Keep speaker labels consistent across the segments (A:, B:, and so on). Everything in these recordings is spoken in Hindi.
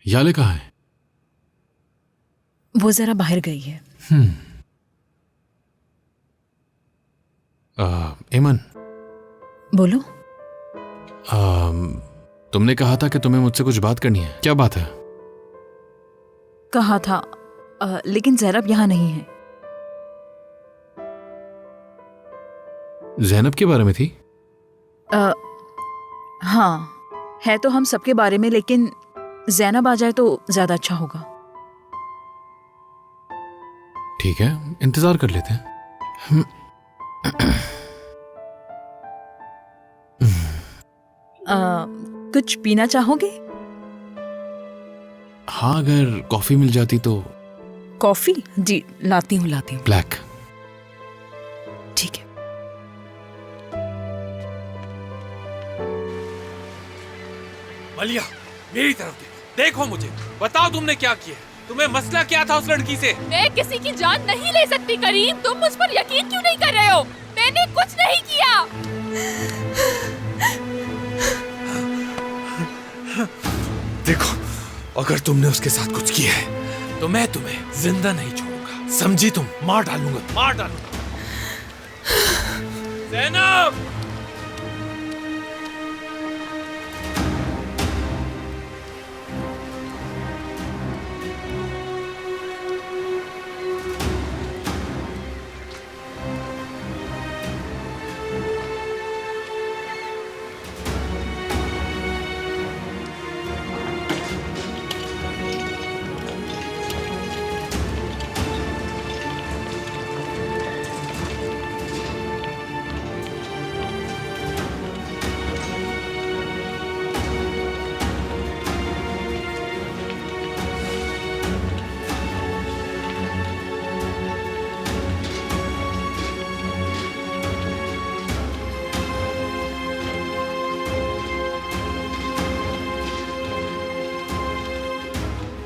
A: याले कहाँ है?
B: वो जरा बाहर गई है।
A: एमन,
B: बोलो।
A: तुमने कहा था कि तुम्हें मुझसे कुछ बात करनी है। क्या बात है?
B: कहा था, लेकिन ज़ैनब यहाँ नहीं है।
A: ज़ैनब के बारे में थी?
B: हाँ, है तो हम सबके बारे में, लेकिन ज़ैनब आ जाए तो ज्यादा अच्छा होगा।
A: ठीक है, इंतजार कर लेते हैं।
B: कुछ पीना चाहोगे?
A: हाँ, अगर कॉफी मिल जाती तो।
B: कॉफी? जी, लाती हूँ।
A: ब्लैक।
B: ठीक है।
C: मलिया, मेरी तरफ देखो, मुझे बताओ तुमने क्या किया? तुम्हें मसला क्या था उस लड़की से?
D: मैं किसी की जान नहीं ले सकती करीम। तुम मुझ पर यकीन क्यों नहीं कर रहे हो? मैंने कुछ नहीं किया।
C: देखो, अगर तुमने उसके साथ कुछ किया है तो मैं तुम्हें जिंदा नहीं छोड़ूंगा, समझी? तुम मार डालूंगा। ज़ैनब!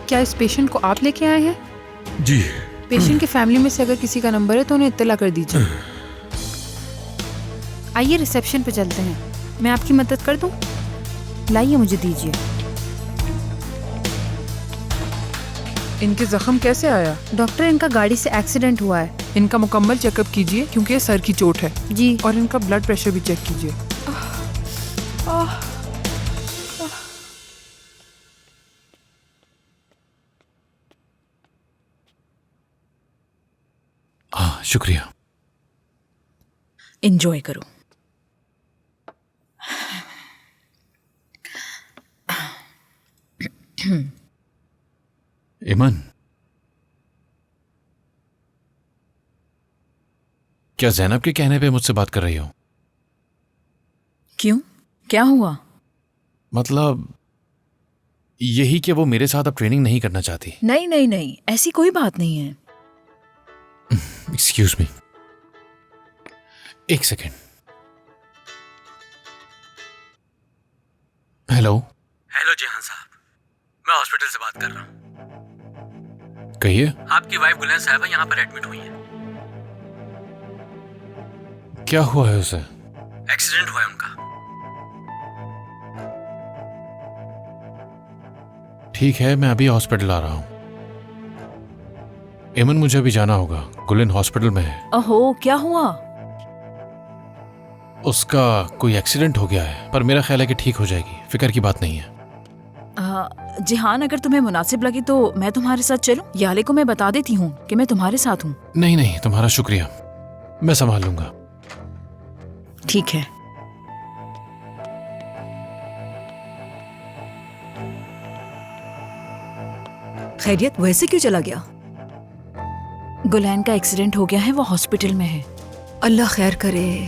E: क्या इस पेशेंट को आप लेके आए हैं?
A: जी।
E: पेशेंट के फैमिली में से अगर किसी का नंबर है तो उन्हें इत्तला कर दीजिए। आइए रिसेप्शन पे चलते हैं, मैं आपकी मदद कर दूं? लाइए, मुझे दीजिए।
F: इनके जख्म कैसे आया?
E: डॉक्टर, इनका गाड़ी से एक्सीडेंट हुआ है।
F: इनका मुकम्मल चेकअप कीजिए क्योंकि ये सर की चोट है।
E: जी।
F: और इनका ब्लड प्रेशर भी चेक कीजिए।
A: हाँ, शुक्रिया।
B: एंजॉय करो।
A: एमन, क्या ज़ैनब के कहने पे मुझसे बात कर रही हो?
B: क्यों, क्या हुआ?
A: मतलब यही कि वो मेरे साथ अब ट्रेनिंग नहीं करना चाहती।
B: नहीं, ऐसी कोई बात नहीं है।
A: एक्सक्यूज मी, एक सेकेंड। हेलो
G: जहान साहब, मैं हॉस्पिटल से बात कर रहा हूँ।
A: कहिए।
G: आपकी वाइफ गुलैन साहिबा यहाँ पर एडमिट हुई है।
A: क्या हुआ है उसे?
G: एक्सीडेंट हुआ है उनका।
A: ठीक है, मैं अभी हॉस्पिटल आ रहा हूँ। एमन, मुझे अभी जाना होगा, गुलिन हॉस्पिटल में है।
B: ओहो, क्या हुआ?
A: उसका कोई एक्सीडेंट हो गया है, पर मेरा ख्याल है कि ठीक हो जाएगी, फिक्र की बात नहीं है।
B: जिहान, अगर तुम्हें मुनासिब लगे तो मैं तुम्हारे साथ चलूं? याले को मैं बता देती हूँ कि मैं तुम्हारे साथ हूँ।
A: नहीं, तुम्हारा शुक्रिया, मैं संभाल लूंगा।
B: ठीक है। खैरियत, वैसे क्यों चला गया? गुलैन का एक्सीडेंट हो गया है, वो हॉस्पिटल में है।
E: अल्लाह खैर करे।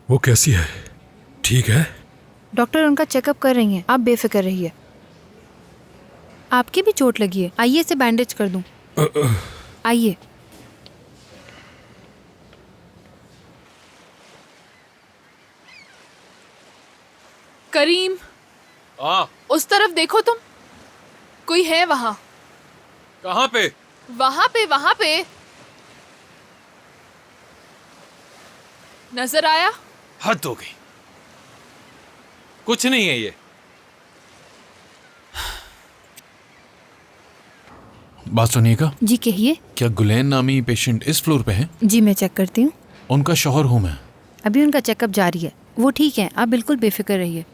H: वो कैसी है? ठीक है?
E: डॉक्टर उनका चेकअप कर रही हैं, आप बेफिक्र रहिए। आपकी भी चोट लगी है, आइए इसे बैंडेज कर दूं। आइए।
D: करीम, उस तरफ देखो तुम, कोई है वहाँ।
C: कहाँ पे?
D: वहाँ पे नजर आया?
C: हद हो गई, कुछ नहीं है ये।
A: बात सुनिएगा,
E: जी कहिए।
A: क्या गुलैन नामी पेशेंट इस फ्लोर पे है?
E: जी मैं चेक करती हूँ।
A: उनका शौहर हूँ मैं।
E: अभी उनका चेकअप जारी है, वो ठीक है, आप बिल्कुल बेफिक्र रहिए।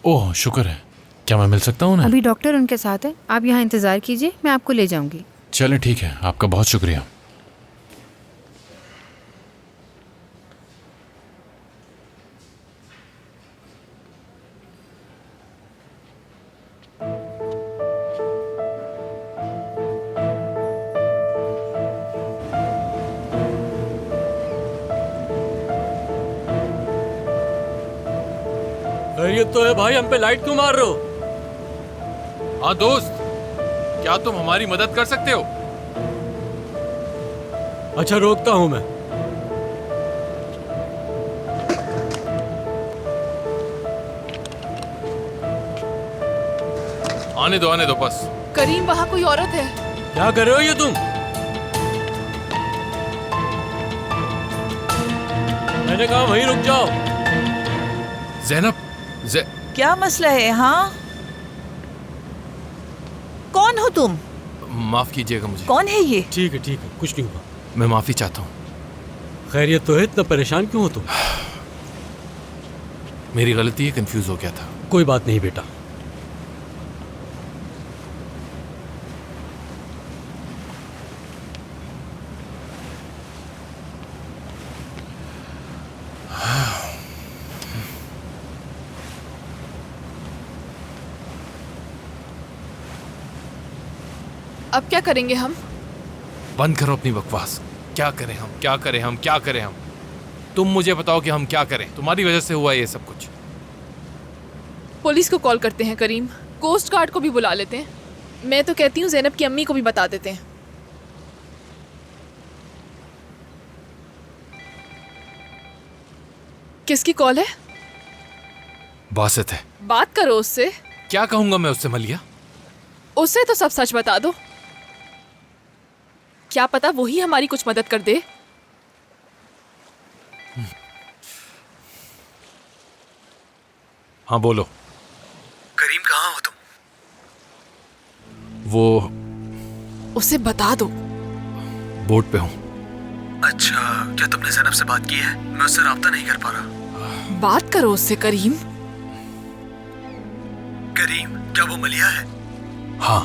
A: ओह शुक्र है। क्या मैं मिल सकता हूँ उन्हें?
E: अभी डॉक्टर उनके साथ है, आप यहाँ इंतज़ार कीजिए, मैं आपको ले जाऊँगी।
A: चले ठीक है, आपका बहुत शुक्रिया।
G: खैरियत तो है भाई, हम पे लाइट क्यों मार रहे हो?
C: हाँ दोस्त, क्या तुम हमारी मदद कर सकते हो?
G: अच्छा रोकता हूँ मैं।
C: आने दो बस।
D: करीम, वहाँ कोई औरत है।
G: क्या कर रहे हो ये तुम? मैंने कहा वहीं रुक जाओ।
C: ज़ैनब,
I: क्या मसला है? हाँ, कौन हो तुम?
C: माफ कीजिएगा मुझे।
I: कौन है ये?
G: ठीक है, कुछ नहीं हुआ।
C: मैं माफी चाहता हूँ।
G: खैरियत तो है, इतना परेशान क्यों हो तुम?
C: मेरी गलती है, कंफ्यूज हो गया था।
G: कोई बात नहीं बेटा।
D: अब क्या करेंगे हम?
C: बंद करो अपनी बकवास। क्या करें हम? तुम मुझे बताओ कि हम क्या करें? तुम्हारी वजह से हुआ ये सब कुछ।
D: पुलिस को कॉल करते हैं करीम, कोस्ट गार्ड को भी बुला लेते हैं। मैं तो कहती हूँ ज़ैनब की अम्मी को भी बता देते हैं। किसकी कॉल है?
C: बासित है।
D: बात करो उससे।
C: क्या कहूंगा मैं उससे मलिया?
D: उससे तो सब सच बता दो, क्या पता वही हमारी कुछ मदद कर दे।
C: हाँ बोलो।
G: करीम कहाँ हो तुम?
C: वो
D: उसे बता दो।
C: बोट पे हूँ।
G: अच्छा, क्या तुमने ज़ैनब से बात की है? मैं उससे राब्ता नहीं कर पा रहा।
D: बात करो उससे करीम।
G: करीम, क्या वो मलिया है?
C: हाँ।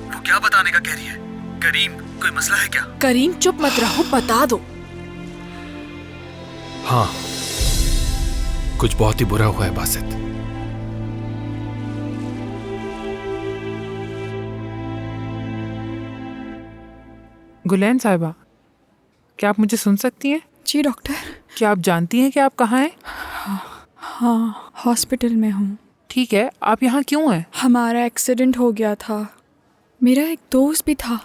G: वो क्या बताने का कह रही है? करीम, कोई मसला है क्या?
D: करीम चुप मत रहो, बता दो।
C: हाँ, कुछ बहुत ही बुरा हुआ है बासित।
F: गुलैन साहिबा, क्या आप मुझे सुन सकती हैं?
J: जी डॉक्टर।
F: क्या आप जानती हैं कि आप कहाँ हैं?
J: हाँ, हॉस्पिटल में हूँ।
F: ठीक है, आप यहाँ क्यों हैं?
J: हमारा एक्सीडेंट हो गया था। मेरा एक दोस्त भी था।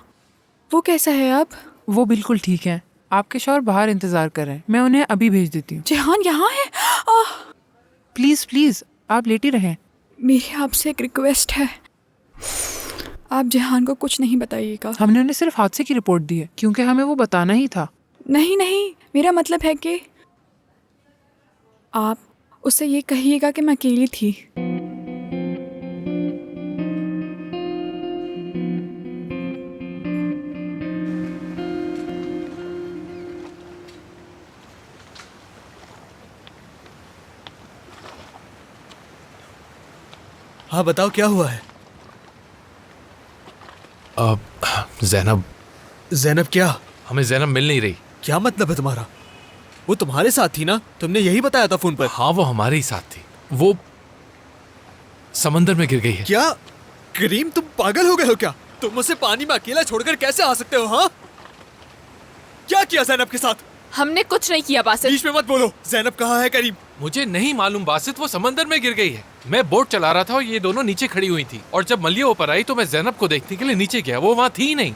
J: वो कैसा है अब?
F: वो बिल्कुल ठीक हैं। आपके शौहर बाहर इंतजार कर रहे हैं, मैं उन्हें अभी भेज देती हूँ।
J: जिहान यहाँ है?
F: प्लीज आप लेटी रहें।
J: मेरी आपसे एक रिक्वेस्ट है, आप जिहान को कुछ नहीं बताइएगा।
F: हमने उन्हें सिर्फ हादसे की रिपोर्ट दी है, क्योंकि हमें वो बताना ही था।
J: नहीं, मेरा मतलब है कि आप उससे ये कहिएगा कि मैं अकेली थी।
G: हाँ बताओ, क्या हुआ है?
C: ज़ैनब।
G: ज़ैनब क्या?
C: हमें ज़ैनब मिल नहीं रही।
G: क्या मतलब है तुम्हारा? वो तुम्हारे साथ थी ना? तुमने यही बताया था फोन पर।
C: हाँ, वो हमारे ही साथ थी। वो समंदर में गिर गई है।
G: क्या? करीम, तुम पागल हो गए हो क्या? तुम उसे पानी में अकेला छोड़कर कैसे आ सकते हो? हाँ, क्या किया ज़ैनब के साथ?
D: हमने कुछ नहीं किया बासित।
G: बीच में मत बोलो। ज़ैनब कहाँ है करीम?
C: मुझे नहीं मालूम बासित, वो समंदर में गिर गई है। मैं बोट चला रहा था और ये दोनों नीचे खड़ी हुई थी, और जब मलिया ऊपर आई तो मैं जैनब को देखने के लिए नीचे गया, वो वहां थी ही नहीं।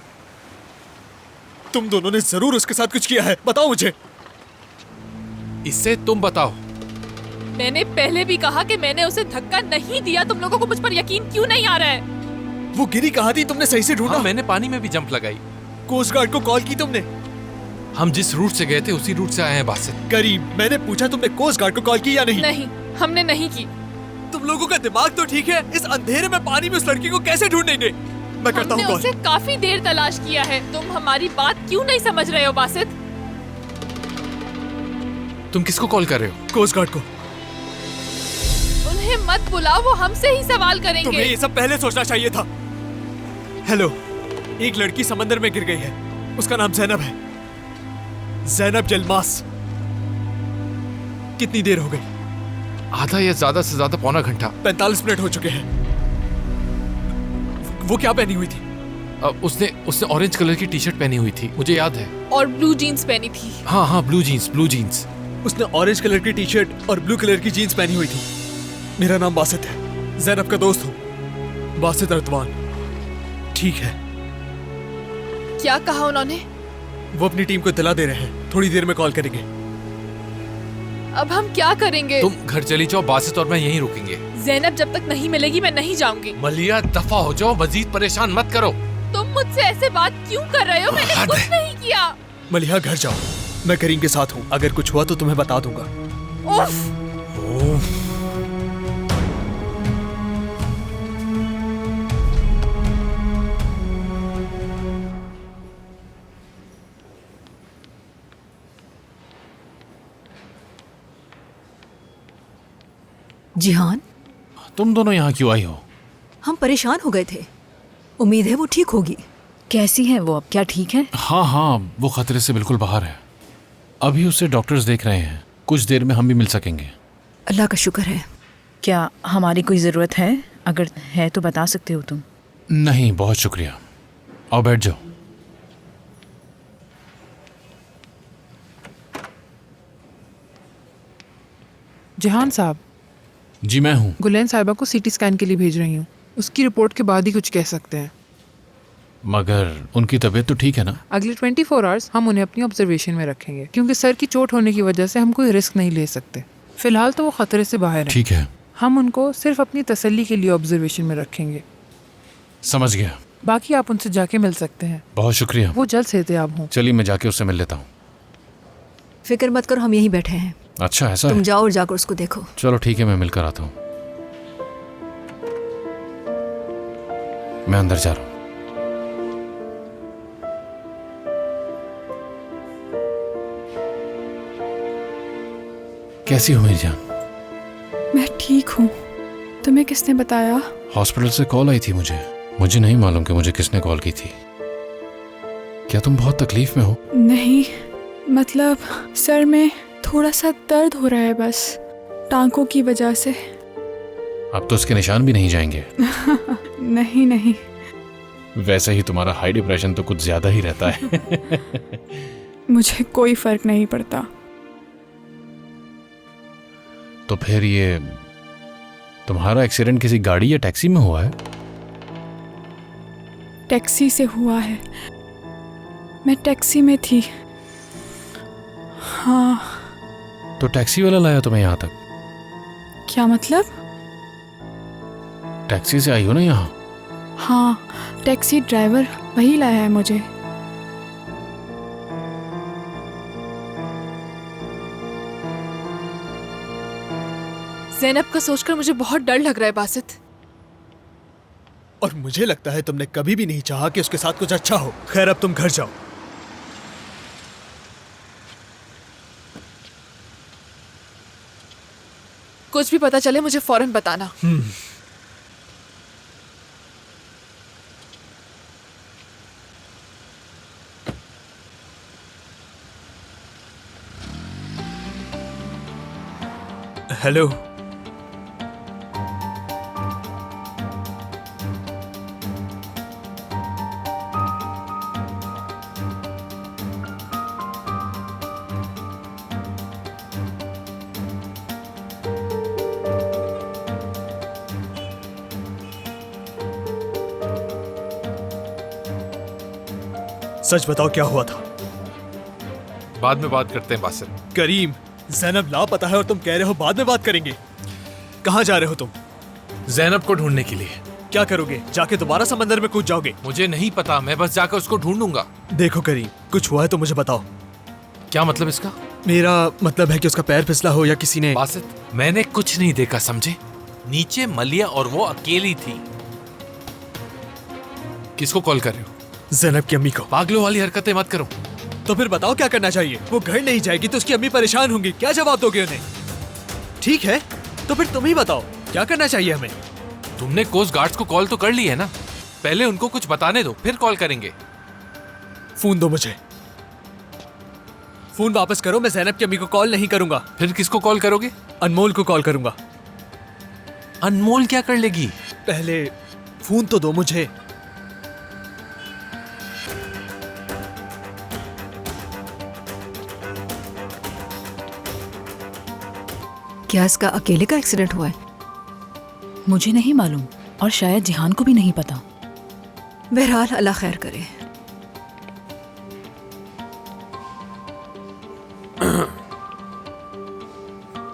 G: तुम दोनों ने जरूर उसके साथ कुछ किया है, बताओ मुझे।
C: इससे तुम बताओ।
D: मैंने पहले भी कहा कि मैंने उसे धक्का नहीं दिया। तुम लोगों को मुझ पर यकीन क्यों नहीं आ रहा है?
G: वो गिरी कहाँ थी? तुमने सही से ढूंढा?
C: हाँ, मैंने पानी में भी जंप लगाई।
G: कोस्ट गार्ड को कॉल की तुमने?
C: हम जिस रूट से गए थे उसी रूट से आए हैं बासित।
G: करीम, मैंने पूछा तुमने कोस्ट गार्ड को कॉल की या नहीं?
D: नहीं, हमने नहीं की।
G: तुम लोगों का दिमाग तो ठीक है, इस अंधेरे में पानी में उस लड़की को कैसे ढूंढेंगे? मैं करता हूँ
D: हमने
G: कॉल।
D: उसे काफी देर तलाश किया है। तुम हमारी बात क्यों नहीं समझ रहे हो बासित?
C: तुम किसको कॉल कर रहे हो?
G: कोस्ट गार्ड को।
D: उन्हें मत बुलाओ, वो हमसे ही सवाल करेंगे।
G: तुम्हें ये सब पहले सोचना चाहिए था। हेलो, एक लड़की समंदर में गिर गई है, उसका नाम जैनब है, जैनब जलमास। कितनी देर हो गई?
C: आधा या ज्यादा से ज्यादा पौना घंटा।
G: 45 मिनट हो चुके हैं। वो क्या पहनी हुई थी?
C: उसने ऑरेंज कलर की टी शर्ट पहनी हुई थी, मुझे याद है।
D: और ब्लू जीन्स पहनी थी।
C: हाँ हाँ, ब्लू जीन्स।
G: उसने ऑरेंज कलर की टी शर्ट और ब्लू कलर की जीन्स पहनी हुई थी। मेरा नाम बासित है, जैनब का दोस्त हूँ, बासित अर्तवान। ठीक है।
D: क्या कहा उन्होंने?
G: वो अपनी टीम को इत्तला दे रहे हैं, थोड़ी देर में कॉल करेंगे।
D: अब हम क्या करेंगे?
C: तुम घर चली जाओ, बासित और मैं यहीं रुकेंगे।
D: जैनब जब तक नहीं मिलेगी मैं नहीं जाऊंगी।
C: मलिया, दफा हो जाओ, मजीद परेशान मत करो।
D: तुम मुझसे ऐसे बात क्यों कर रहे हो? मैंने कुछ नहीं किया।
G: मलिहा, घर जाओ, मैं करीम के साथ हूँ, अगर कुछ हुआ तो तुम्हें बता दूंगा।
D: उफ।
K: जिहान,
A: तुम दोनों यहाँ क्यों आई हो?
K: हम परेशान हो गए थे, उम्मीद है वो ठीक होगी।
B: कैसी है वो अब? क्या ठीक है?
A: हाँ हाँ, वो खतरे से बिल्कुल बाहर है। अभी उसे डॉक्टर्स देख रहे हैं, कुछ देर में हम भी मिल सकेंगे।
K: अल्लाह का शुक्र है।
B: क्या हमारी कोई ज़रूरत है? अगर है तो बता सकते हो तुम।
A: नहीं, बहुत शुक्रिया। आओ बैठ जाओ।
F: जहान साहब।
A: जी मैं हूँ।
F: गुलैन साहिबा को सीटी स्कैन के लिए भेज रही हूँ, उसकी रिपोर्ट के बाद ही कुछ कह सकते हैं।
A: मगर उनकी तबीयत तो ठीक है ना?
F: अगले 24 आवर्स हम उन्हें अपनी ऑब्जर्वेशन में रखेंगे, क्योंकि सर की चोट होने की वजह से हम कोई रिस्क नहीं ले सकते। फिलहाल तो वो खतरे से बाहर है।
A: ठीक है।
F: हम उनको सिर्फ अपनी तसल्ली के लिए ऑब्जर्वेशन में रखेंगे।
A: समझ गया।
F: बाकी आप उनसे जाके मिल सकते हैं।
A: बहुत शुक्रिया।
F: वो जल्द सेहतयाब हों।
A: चलिए मैं जाके उससे मिल लेता हूँ।
K: फिक्र मत करो, हम यहीं बैठे हैं।
A: अच्छा, ऐसा
K: तुम
A: है?
K: जाओ और जाकर उसको देखो।
A: चलो ठीक है, मैं मिलकर आता हूँ। मैं अंदर जा रहा हूँ। कैसी हो मेरी जान?
J: मैं ठीक हूँ। तुम्हें किसने बताया?
A: हॉस्पिटल से कॉल आई थी मुझे नहीं मालूम कि मुझे किसने कॉल की थी। क्या तुम बहुत तकलीफ में हो?
J: नहीं, मतलब सर में थोड़ा सा दर्द हो रहा है, बस टांकों की वजह से।
A: अब तो उसके निशान भी नहीं जाएंगे।
J: नहीं नहीं।
A: वैसे ही तुम्हारा हाई डिप्रेशन तो कुछ ज्यादा ही रहता है।
J: मुझे कोई फर्क नहीं पड़ता।
A: तो फिर ये तुम्हारा एक्सीडेंट किसी गाड़ी या टैक्सी में हुआ है?
J: टैक्सी से हुआ है। मैं टैक्सी में थी। हाँ।
A: तो टैक्सी वाला लाया तुम्हें यहाँ तक?
J: क्या मतलब?
A: टैक्सी से आई हो ना यहाँ?
J: हाँ, टैक्सी ड्राइवर वही लाया है मुझे।
D: ज़ैनब का सोचकर मुझे बहुत डर लग रहा है बासित।
G: और मुझे लगता है तुमने कभी भी नहीं चाहा कि उसके साथ कुछ अच्छा हो। खैर, अब तुम घर जाओ।
D: कुछ भी पता चले मुझे फौरन बताना।
G: हेलो। सच बताओ क्या हुआ था?
C: बाद में बात करते हैं बासित।
G: करीम, जैनब लापता है और तुम कह रहे हो बाद में बात करेंगे। कहाँ जा रहे हो तुम?
C: जैनब को ढूंढने के लिए।
G: क्या करोगे? जाके दोबारा समंदर में कूद जाओगे?
C: मुझे नहीं पता, मैं बस जाकर उसको ढूंढूंगा।
G: देखो करीम, कुछ हुआ है तो मुझे बताओ।
C: क्या मतलब इसका?
G: मेरा मतलब है कि उसका पैर फिसला हो या किसी ने।
C: बासित, मैंने कुछ नहीं देखा, समझे? नीचे मलिया और वो अकेली थी। किसको कॉल कर रहे हो?
G: जैनब की अम्मी को।
C: पागलों वाली हरकतें मत करो।
G: तो फिर बताओ क्या करना चाहिए? वो घर नहीं जाएगी तो उसकी अम्मी परेशान होंगी, क्या जवाब दोगे उन्हें? ठीक है, तो फिर तुम ही बताओ क्या करना चाहिए हमें?
C: तुमने कोस्ट गार्ड्स को कॉल तो कर ली है ना? पहले उनको कुछ बताने दो, फिर कॉल करेंगे।
G: फोन दो मुझे। फोन वापस करो, मैं जैनब की अम्मी को कॉल नहीं करूंगा।
C: फिर किसको कॉल करोगे?
G: अनमोल को कॉल करूंगा।
C: अनमोल क्या कर लेगी?
G: पहले फोन तो दो मुझे।
K: क्या इसका अकेले का एक्सीडेंट हुआ है?
B: मुझे नहीं मालूम और शायद जिहान को भी नहीं पता।
K: बहरहाल अल्लाह खैर करे।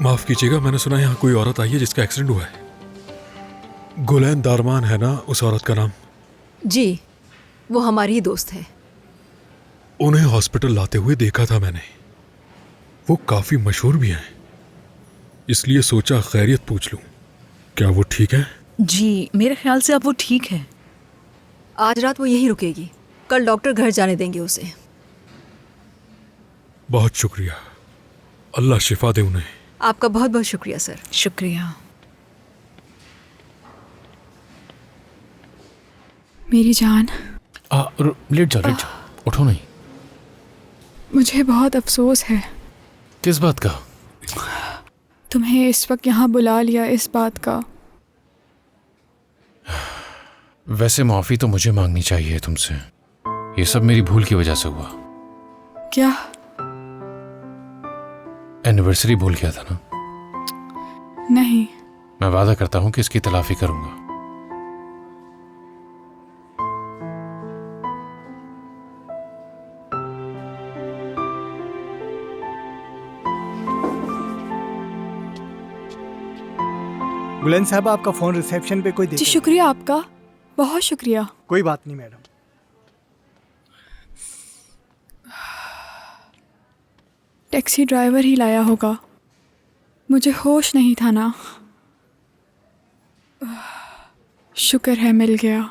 H: माफ कीजिएगा, मैंने सुना यहाँ कोई औरत आई है जिसका एक्सीडेंट हुआ है। गुलैन दारमान है ना उस औरत का नाम?
K: जी, वो हमारी ही दोस्त है।
H: उन्हें हॉस्पिटल लाते हुए देखा था मैंने। वो काफी मशहूर भी हैं, इसलिए सोचा खैरियत पूछ लूं। क्या वो ठीक है?
B: जी, मेरे ख्याल से अब वो ठीक है।
K: आज रात वो यहीं रुकेगी, कल डॉक्टर घर जाने देंगे उसे।
H: बहुत शुक्रिया, अल्लाह शिफा दे उन्हें।
K: आपका बहुत बहुत शुक्रिया सर।
B: शुक्रिया।
J: मेरी जान,
A: लेट जाओ, उठो नहीं।
J: मुझे बहुत अफसोस है।
A: किस बात का?
J: तुम्हें इस वक्त यहाँ बुला लिया इस बात का।
A: वैसे माफी तो मुझे मांगनी चाहिए तुमसे। ये सब मेरी भूल की वजह से हुआ।
J: क्या?
A: एनिवर्सरी भूल गया था ना?
J: नहीं।
A: मैं वादा करता हूं कि इसकी तलाफी करूंगा।
L: गुलेन साहब, आपका फोन रिसेप्शन पे कोई
J: जी शुक्रिया आपका, बहुत शुक्रिया।
L: कोई बात नहीं मैडम।
J: टैक्सी ड्राइवर ही लाया होगा, मुझे होश नहीं था ना। शुक्र है मिल गया।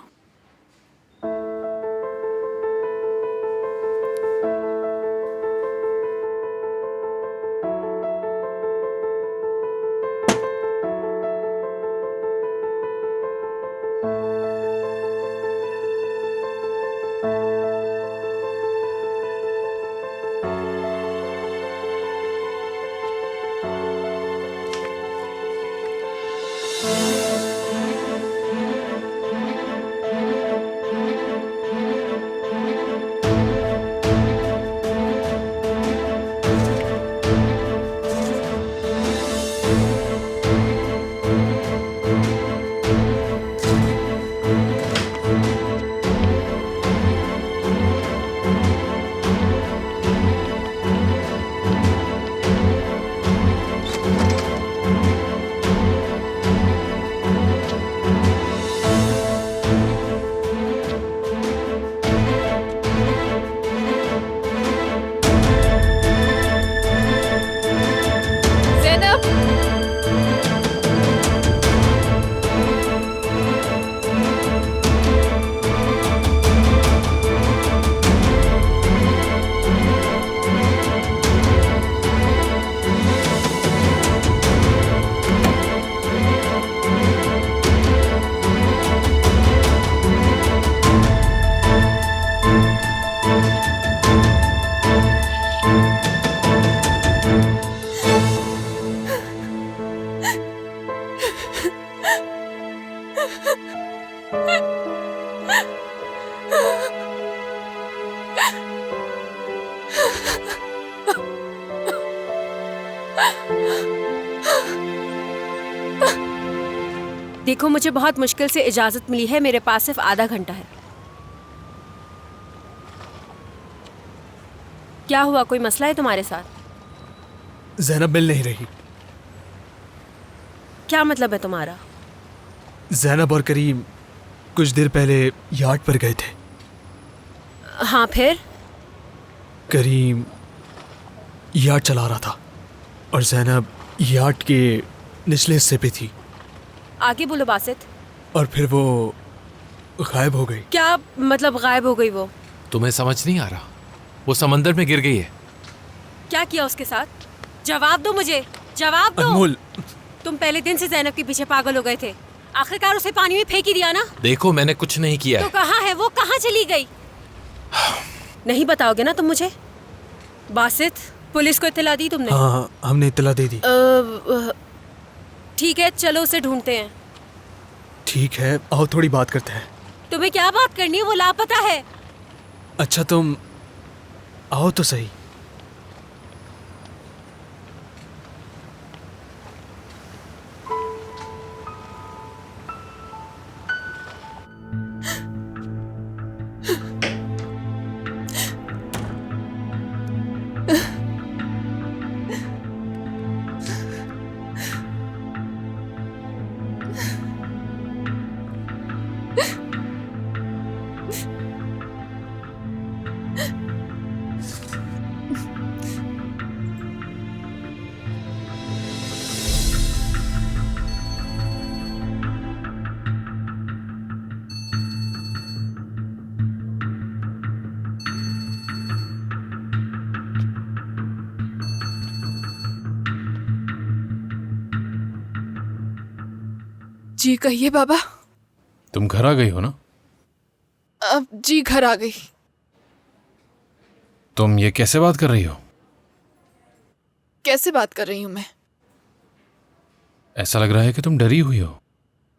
M: देखो, मुझे बहुत मुश्किल से इजाज़त मिली है, मेरे पास सिर्फ आधा घंटा है। क्या हुआ, कोई मसला है तुम्हारे साथ?
G: जैनब मिल नहीं रही।
M: क्या मतलब है तुम्हारा?
G: जैनब और करीम कुछ देर पहले यार्ड पर गए थे।
M: हाँ, फिर?
G: करीम यार्ड चला रहा था और जैनब यार्ड के निचले हिस्से पे थी।
M: आगे बोलो बासित।
G: और फिर वो गायब हो गई।
M: क्या मतलब गायब हो गई वो?
C: तुम्हें समझ नहीं आ रहा? वो समंदर में गिर गई है।
M: क्या किया उसके साथ? जवाब दो मुझे, जवाब दो।
G: अनमोल,
M: तुम पहले दिन से जैनब के पीछे पागल हो गए थे, आखिरकार उसे पानी में फेंक ही दिया ना?
C: देखो मैंने कुछ नहीं किया
M: तो कहाँ है वो, कहाँ चली गई? नहीं बताओगे ना तुम मुझे? बासित, पुलिस को इत्तला दी तुमने?
G: हाँ, हमने इत्तला दे दी।
M: ठीक है, चलो उसे ढूंढते हैं।
G: ठीक है, आओ थोड़ी बात करते हैं।
M: तुम्हें क्या बात करनी है? वो लापता है।
G: अच्छा तुम आओ तो सही।
D: जी कहिए बाबा।
A: तुम घर आ गई हो ना?
D: जी घर आ गई।
A: तुम ये कैसे बात कर रही हो?
D: कैसे बात कर रही हूँ मैं?
A: ऐसा लग रहा है कि तुम डरी हुई हो।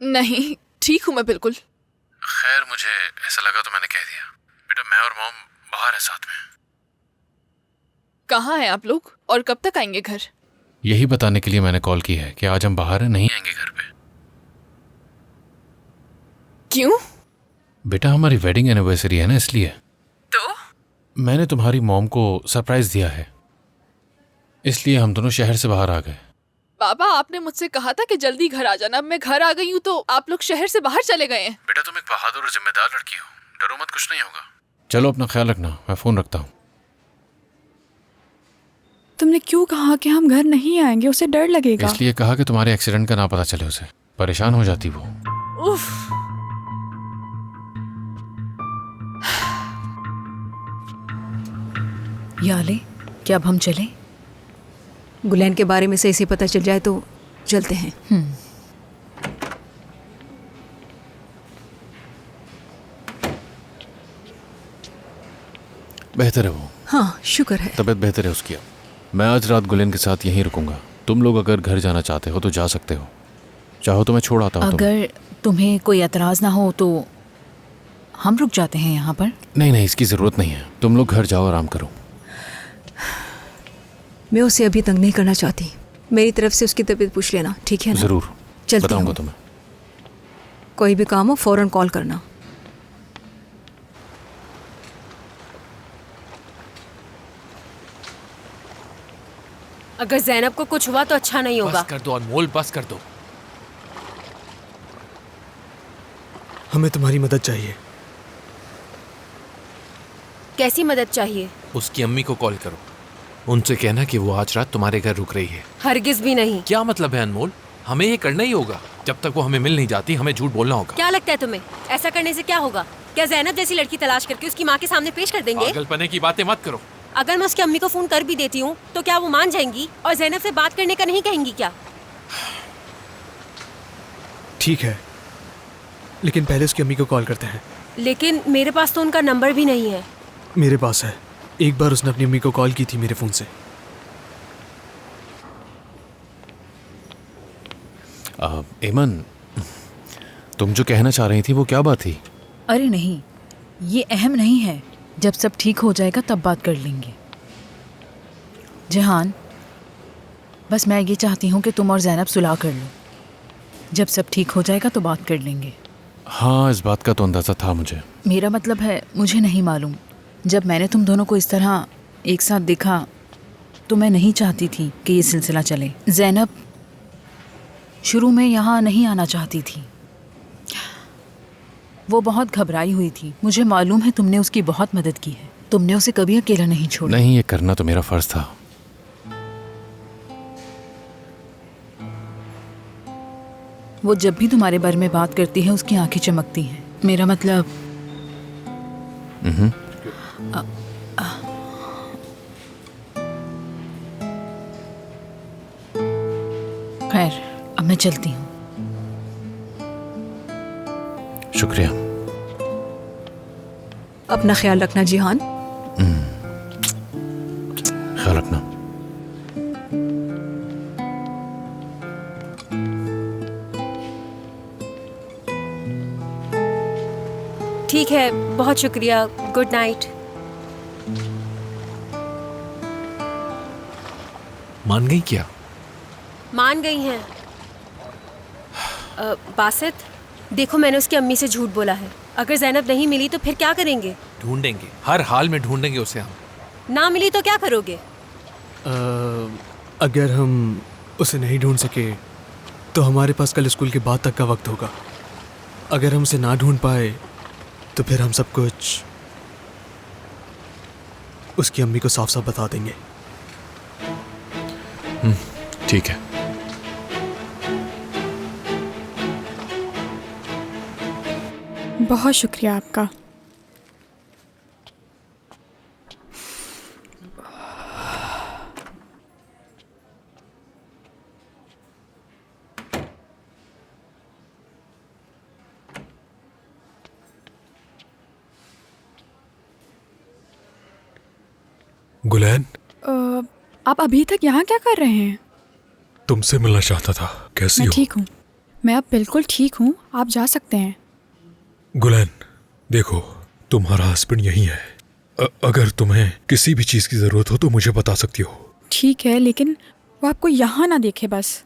D: नहीं, ठीक हूँ मैं बिल्कुल।
A: खैर मुझे ऐसा लगा तो मैंने कह दिया। बेटा मैं और मॉम बाहर है साथ में।
D: कहाँ हैं आप लोग और कब तक आएंगे घर?
A: यही बताने के लिए मैंने कॉल की है कि आज हम बाहर हैं, नहीं आएंगे घर पे।
D: क्यों?
A: बेटा हमारी वेडिंग एनिवर्सरी है ना, इसलिए।
D: तो
A: मैंने तुम्हारी मॉम को सरप्राइज दिया है, इसलिए हम दोनों शहर से बाहर आ गए।
D: बाबा आपने मुझसे कहा था कि जल्दी घर आ जाना। अब मैं घर आ गई हूँ तो आप लोग शहर से बाहर चले गए हैं।
A: बेटा तुम एक बहादुर और जिम्मेदार लड़की हो, डरो मत, कुछ नहीं होगा। चलो अपना ख्याल रखना, मैं फोन रखता हूँ।
J: तुमने क्यों कहा कि हम घर नहीं आएंगे? उसे डर लगेगा।
A: इसलिए कहा कि तुम्हारे एक्सीडेंट का ना पता चले उसे, परेशान हो जाती वो।
D: उफ।
B: याले, क्या अब हम चलें?
K: गुलैन के बारे में से इसे पता चल जाए तो चलते हैं।
A: बेहतर है वो।
K: हाँ शुक्र है,
A: तबीयत बेहतर है उसकी। मैं आज रात गुलेन के साथ यहीं रुकूंगा। तुम लोग अगर घर जाना चाहते हो तो जा सकते हो, चाहो तो मैं छोड़ आता हूँ।
B: अगर तुम्हें कोई एतराज ना हो तो हम रुक जाते हैं यहाँ पर।
A: नहीं नहीं, इसकी जरूरत नहीं है, तुम लोग घर जाओ, आराम करो।
K: मैं उसे अभी तंग नहीं करना चाहती। मेरी तरफ से उसकी तबीयत पूछ लेना, ठीक है ना?
A: जरूर बताऊंगा तुम्हें।
K: कोई भी काम हो फौरन कॉल करना।
M: अगर जैनब को कुछ हुआ तो अच्छा नहीं होगा।
C: बस कर दो अनमोल, बस कर दो।
G: हमें तुम्हारी मदद चाहिए।
M: कैसी मदद चाहिए?
C: उसकी अम्मी को कॉल करो, उनसे कहना कि वो आज रात तुम्हारे घर रुक रही है।
M: हरगिज भी नहीं।
C: क्या मतलब है अनमोल? हमें ये करना ही होगा। जब तक वो हमें मिल नहीं जाती हमें झूठ बोलना होगा।
M: क्या लगता है तुम्हें, ऐसा करने से क्या होगा? क्या जैनब जैसी लड़की तलाश करके उसकी माँ के सामने पेश कर देंगे?
C: पागलपने की बातें मत करो।
M: अगर मैं उसकी अम्मी को फोन कर भी देती हूँ तो क्या वो मान जाएंगी और जैनब से बात करने का नहीं कहेंगी क्या?
G: ठीक है, लेकिन पहले उसकी अम्मी को कॉल करते हैं।
M: लेकिन मेरे पास तो उनका नंबर भी नहीं है।
G: मेरे पास है। एक बार उसने अपनी अम्मी को कॉल की थी मेरे फोन से।
A: एमन, तुम जो कहना चाह रही थी वो क्या बात थी?
B: अरे नहीं, ये अहम नहीं है। जब सब ठीक हो जाएगा तब बात कर लेंगे। जहान, बस मैं ये चाहती हूँ कि तुम और जैनब सुलह कर लो। जब सब ठीक हो जाएगा तो बात कर लेंगे।
A: हाँ, इस बात का तो अंदाज़ा था मुझे।
B: मेरा मतलब है, मुझे नहीं मालूम। जब मैंने तुम दोनों को इस तरह एक साथ देखा तो मैं नहीं चाहती थी कि ये सिलसिला चले। ज़ैनब शुरू में यहाँ नहीं आना चाहती थी, वो बहुत घबराई हुई थी। मुझे मालूम है तुमने उसकी बहुत मदद की है, तुमने उसे कभी अकेला नहीं छोड़ा।
A: नहीं, ये करना तो मेरा फर्ज था।
B: वो जब भी तुम्हारे बारे में बात करती है उसकी आंखें चमकती हैं। मेरा मतलब खैर, अब मैं चलती हूँ।
A: शुक्रिया।
K: अपना ख्याल रखना जिहान।
A: ख्याल रखना।
M: ठीक है, बहुत शुक्रिया। Good night.
C: मान गई क्या?
M: मान गई हैं। बासित, देखो मैंने उसकी अम्मी से झूठ बोला है। अगर ज़ैनब नहीं मिली तो फिर क्या करेंगे?
C: ढूंढेंगे, हर हाल में ढूंढेंगे उसे हम।
M: ना मिली तो क्या करोगे?
G: अगर हम उसे नहीं ढूंढ सके तो हमारे पास कल स्कूल के बाद तक का वक्त होगा। अगर हम उसे ना ढूंढ पाए तो फिर हम सब कुछ उसकी अम्मी को साफ साफ बता देंगे।
A: ठीक है।
J: बहुत शुक्रिया आपका।
H: गुलैन,
J: आप अभी तक यहाँ क्या कर रहे हैं?
H: तुमसे मिलना चाहता था। कैसी
J: मैं
H: हो?
J: ठीक हूँ, मैं अब बिल्कुल ठीक हूँ, आप जा सकते हैं।
H: गुलैन, देखो तुम्हारा हस्बैंड यही है। अगर तुम्हें किसी भी चीज़ की ज़रूरत हो तो मुझे बता सकती हो।
J: ठीक है, लेकिन वो आपको यहाँ ना देखे बस।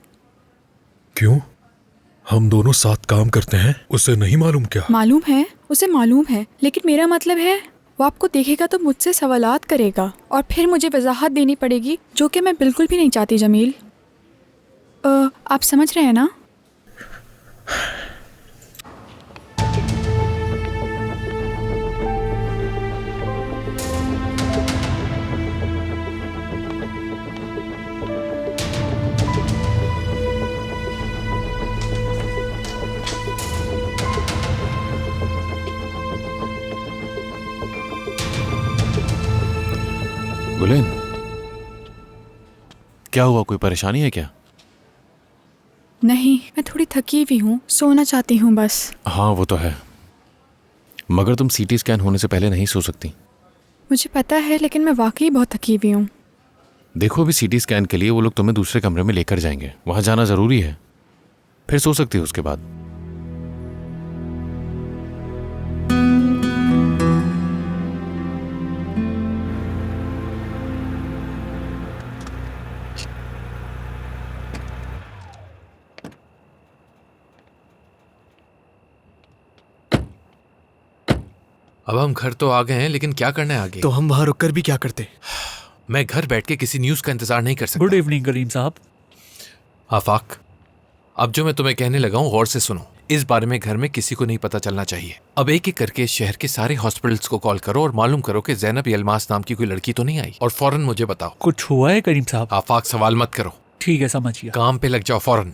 H: क्यों? हम दोनों साथ काम करते हैं, उसे नहीं मालूम क्या?
J: मालूम है, उसे मालूम है, लेकिन मेरा मतलब है वो आपको देखेगा तो मुझसे सवालात करेगा और फिर मुझे वजाहत देनी पड़ेगी, जो कि मैं बिल्कुल भी नहीं चाहती जमील। आप समझ रहे हैं ना?
A: गुलेन, क्या हुआ? कोई परेशानी है क्या?
J: नहीं, मैं थोड़ी थकी हुई हूँ, सोना चाहती हूँ बस।
A: हाँ वो तो है, मगर तुम सीटी स्कैन होने से पहले नहीं सो सकती।
J: मुझे पता है, लेकिन मैं वाकई बहुत थकी हुई हूँ।
A: देखो अभी सीटी स्कैन के लिए वो लोग तुम्हें दूसरे कमरे में लेकर जाएंगे, वहां जाना जरूरी है, फिर सो सकती हो उसके बाद।
C: अब हम घर तो आ गए हैं, लेकिन क्या करना है आगे?
G: तो हम वहां रुककर भी क्या करते?
C: मैं घर बैठ के किसी न्यूज़ का इंतजार नहीं कर सकता।
N: गुड इवनिंग करीम साहब।
C: आफाक, अब जो मैं तुम्हें कहने लगा हूँ गौर से सुनो। इस बारे में घर में किसी को नहीं पता चलना चाहिए। अब एक एक करके शहर के सारे हॉस्पिटल्स को कॉल करो और मालूम करो कि ज़ैनब यलमास नाम की कोई लड़की तो नहीं आई, और फौरन मुझे बताओ।
N: कुछ हुआ है करीम साहब?
C: आफाक, सवाल मत करो।
N: ठीक है, समझ गया।
C: काम पे लग जाओ फौरन।